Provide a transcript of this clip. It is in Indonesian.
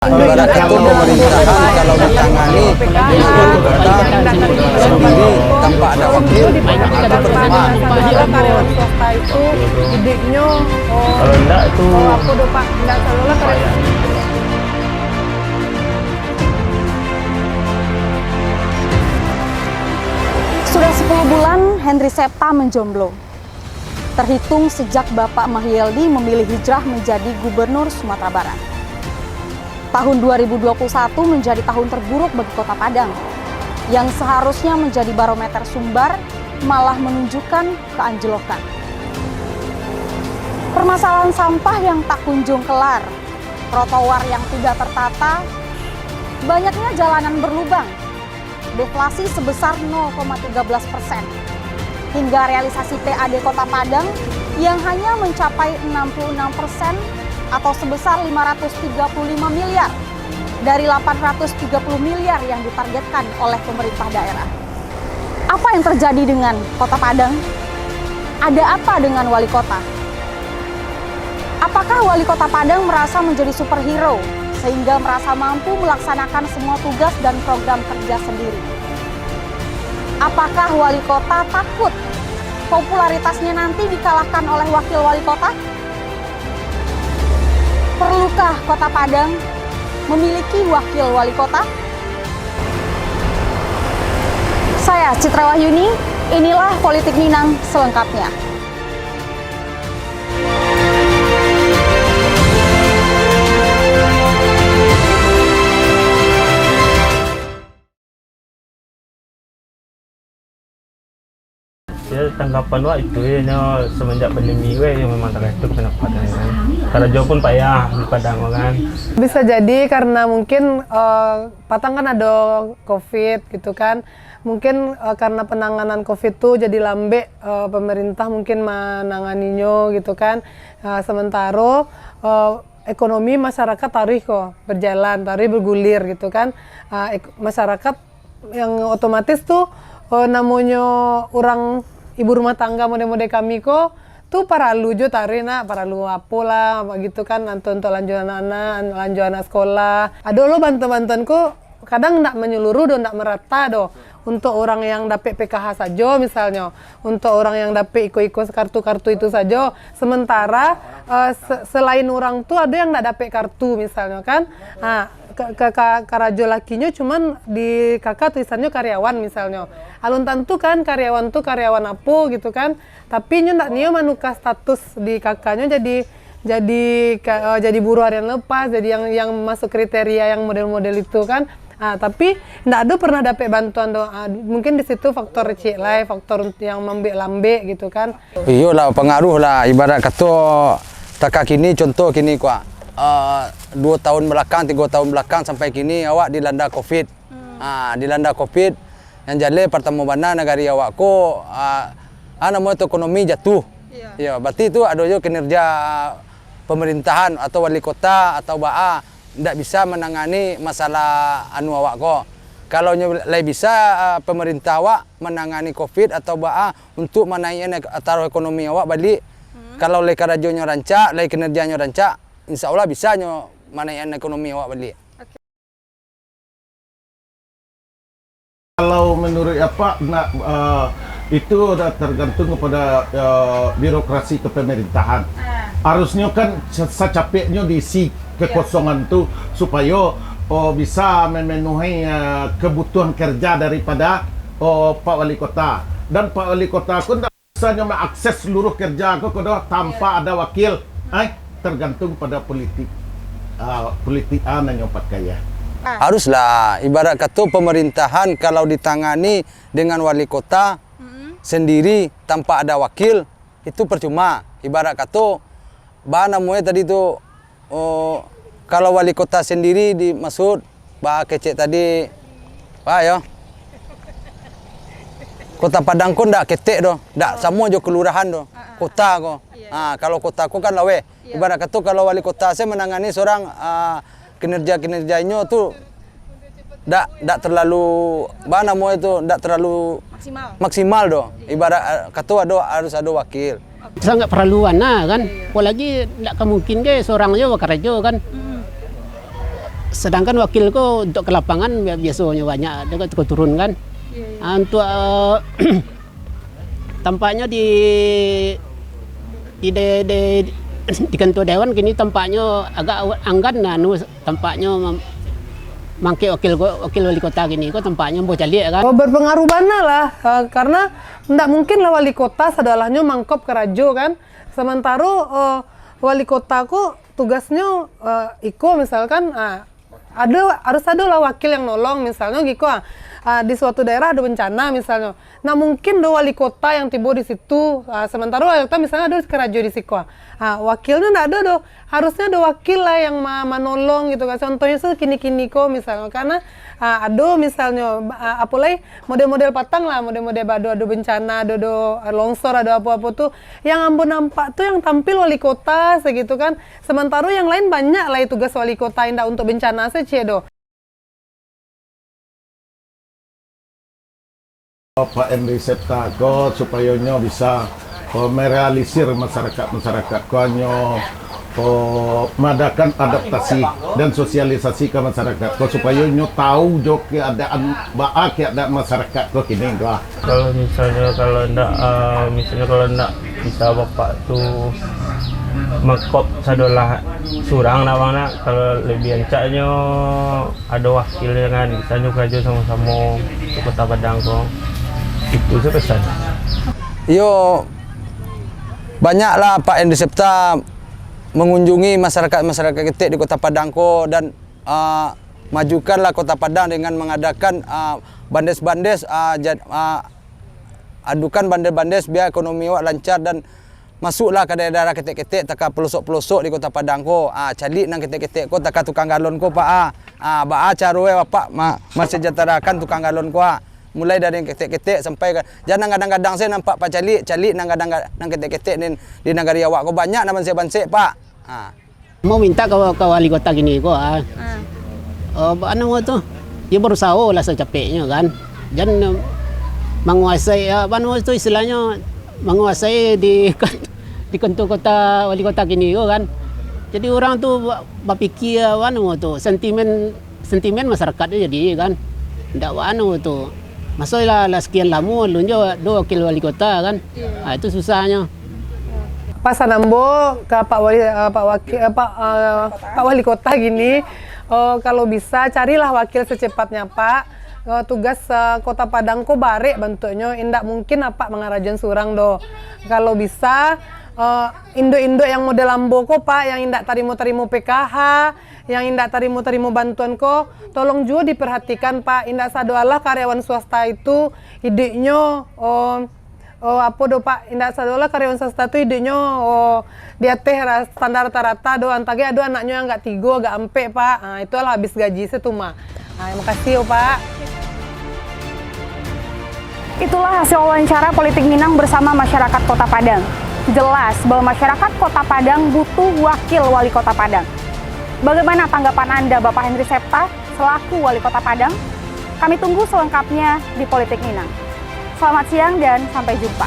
Ibarat itu pemerintahan kalau ditangani dengan wali kota sendiri tanpa ada wakil itu percuma. Karyawan swasta itu idenya Kalau enggak itu aku dopak enggak selalu karyawan. Sudah 10 bulan Henry Septa menjomblo. Terhitung sejak Bapak Mahyeldi memilih hijrah menjadi Gubernur Sumatera Barat. Tahun 2021 menjadi tahun terburuk bagi Kota Padang, yang seharusnya menjadi barometer Sumbar malah menunjukkan keanjlokan. Permasalahan sampah yang tak kunjung kelar, trotoar yang tidak tertata, banyaknya jalanan berlubang, deflasi sebesar 0,13%, hingga realisasi PAD Kota Padang yang hanya mencapai 66% atau sebesar 535 miliar dari 830 miliar yang ditargetkan oleh pemerintah daerah. Apa yang terjadi dengan Kota Padang? Ada apa dengan wali kota? Apakah wali Kota Padang merasa menjadi superhero sehingga merasa mampu melaksanakan semua tugas dan program kerja sendiri? Apakah wali kota takut popularitasnya nanti dikalahkan oleh wakil wali kota? Perlukah Kota Padang memiliki wakil wali kota? Saya Citra Wahyuni, inilah Politik Minang selengkapnya. ya tanggapan wak itu ya semenjak pandemi yang memang terhitung kena Padang kan. Karena jauh pun payah di Padang kan. Bisa jadi karena mungkin Patang kan ada COVID gitu kan. Mungkin karena penanganan COVID itu jadi lambe, pemerintah mungkin menanganinya gitu kan. Sementara ekonomi masyarakat tarik kok berjalan, tarik bergulir gitu kan. Masyarakat yang otomatis tuh namanya orang ibu rumah tangga mode-mode kami kok tuh paralu jo tarik nak paralu apa lah gitu kan untuk lanjut anak sekolah. Ada lo bantuan kok kadang ndak menyeluruh do ndak merata do. Untuk orang yang dapat PKH saja misalnya, untuk orang yang dapat iko-iko kartu-kartu itu saja. Sementara selain orang tuh ada yang ndak dapat kartu misalnya kan. Karajo lakinya cuman di kakak tulisannya karyawan misalnya. Alun tentu kan karyawan tuh karyawan apa gitu kan. Tapi ndak nio manuka status di kakaknya jadi buruh harian lepas, jadi yang masuk kriteria yang model-model itu kan. Tapi ndak ada pernah dapat bantuan mungkin di situ faktor cilai, faktor yang lambe gitu kan. Iya lah pengaruh lah ibarat kata taka kini contoh kini kuat 2 tahun belakang 3 tahun belakang sampai kini awak dilanda COVID. Dilanda COVID yang jadi pertama bana negari awak ko namanya ekonomi jatuh. Ya berarti itu ada juga kinerja pemerintahan atau wali kota atau BA ndak bisa menangani masalah anu awak ko. Kalau lai bisa pemerintah awak menangani COVID atau BA untuk menaikkan taruh ekonomi awak balik. Kalau lai karajonya rancak, lai kinerjanya rancak, insya Allah bisa menaikkan ekonomi awak balik. Kalau menurut apa itu tergantung kepada birokrasi kepemerintahan. Harusnya kan secapeknya diisi kekosongan itu supaya bisa memenuhi kebutuhan kerja daripada Pak Wali Kota. Dan Pak Wali Kota pun tidak bisa mengakses seluruh kerja tanpa ada wakil. Tergantung pada politik yang pakai ya. Haruslah ibarat kata pemerintahan kalau ditangani dengan wali kota sendiri tanpa ada wakil itu percuma. Ibarat kata namanya tadi itu kalau wali kota sendiri dimaksud kecek tadi ya Kota Padang ko ndak ketek do, ndak semua jo kelurahan do, kota ko. Kalau kota ko kan lawe. Ibarat kata kalau wali kota saya menangani seorang kinerjanya tuh ndak terlalu namanya itu ndak terlalu maksimal do. Ibarat kata harus ada wakil. Sangat perluan kan. Apalagi ndak kemungkin ke seorang aja kerja kan. sedangkan wakilku untuk ke lapangan biasanya banyak, dia turun kan. Untuk tampaknya di kantor dewan kini tampaknya agak anggan, tampaknya mangke wakil wali kota gini kok tampaknya mau calik kan. Berpengaruh banget lah, karena ndak mungkin lah wali kota sadalahnya mangkop ke rajo kan. Sementara wali kota ku tugasnya iko misalkan harus ada lah wakil yang nolong misalnya gitu di suatu daerah ada bencana misalnya. Nah mungkin do wali kota yang tiba di situ, sementara wali kota misalnya ada kerajo di situ. Wakilnya nggak ada do, harusnya ada wakil lah yang menolong gitu kan. Contohnya kini-kini kok misalnya, karena ada misalnya apalagi model-model patang lah, model-model ada bencana, ada longsor, ada apa-apa tuh yang ampun nampak tuh yang tampil wali kota segitu kan. Sementara yang lain banyak lah tugas wali kota indah untuk bencana do. Pak Henry Septa ko supaya nyo bisa merealisir masyarakat konyo mengadakan adaptasi dan sosialisasi ke masyarakat ko supaya nyo tahu jo keadaan keadaan masyarakat ko kini ko. Kalau misalnya kalau ndak bisa bapak tuh mengkop sadolah surang nawangna, kalau lebih ancaknya ada wakilnya kan bisa kerja sama-sama ke Kota Padang kok. Itu pesan. Yo banyaklah Pak Henry Septa mengunjungi masyarakat kita di Kota Padang ko, dan majukanlah Kota Padang dengan mengadakan bandes-bandes, adukan bandes-bandes biar ekonomi lancar dan masuklah ke daerah ketek-ketek taka pelosok-pelosok di Kota Padang ko. Calik nang ketek-ketek ko taka tukang galon ko Pak. Ba caroe Bapak mesejahterakan tukang galon ko. Mulai dari ketek-ketek sampai jangan kadang-kadang saya nampak Pak calik nang ketek-ketek di negara awak ko banyak naman saya bansek Pak. Mau minta ke wali kota gini kok. Ano tuh? Dia berusaha lah secapeknya kan. Dan menguasai apa itu istilahnya menguasai di kantor kota wali kota gini kan. Jadi orang tuh berpikir tuh sentimen masyarakatnya jadi kan. Ndak tuh. Masalah sekian lama lunjo do wakil wali kota kan. Itu susahnya. Pas Anambo ke Pak Wali Kota gini, kalau bisa carilah wakil secepatnya Pak. Tugas Kota Padang ko barek bentuknya, indak mungkin apa mengarajan surang do. Kalau bisa indo-indo yang model Ambo ko Pak, yang indak tarimo PKH, yang indak tarimo bantuan ko, tolong juga diperhatikan Pak. Indak sadoalah karyawan swasta itu idenya apa do Pak, indak sadoalah karyawan swasta itu idenya dia teh standar rata-rata do, antage ada anaknya yang enggak 3, enggak ampe Pak. Itulah habis gaji setuma. Terima kasih Pak. Itulah hasil wawancara Politik Minang bersama masyarakat Kota Padang. Jelas bahwa masyarakat Kota Padang butuh wakil wali Kota Padang. Bagaimana tanggapan Anda Bapak Henry Septa selaku wali Kota Padang? Kami tunggu selengkapnya di Politik Minang. Selamat siang dan sampai jumpa.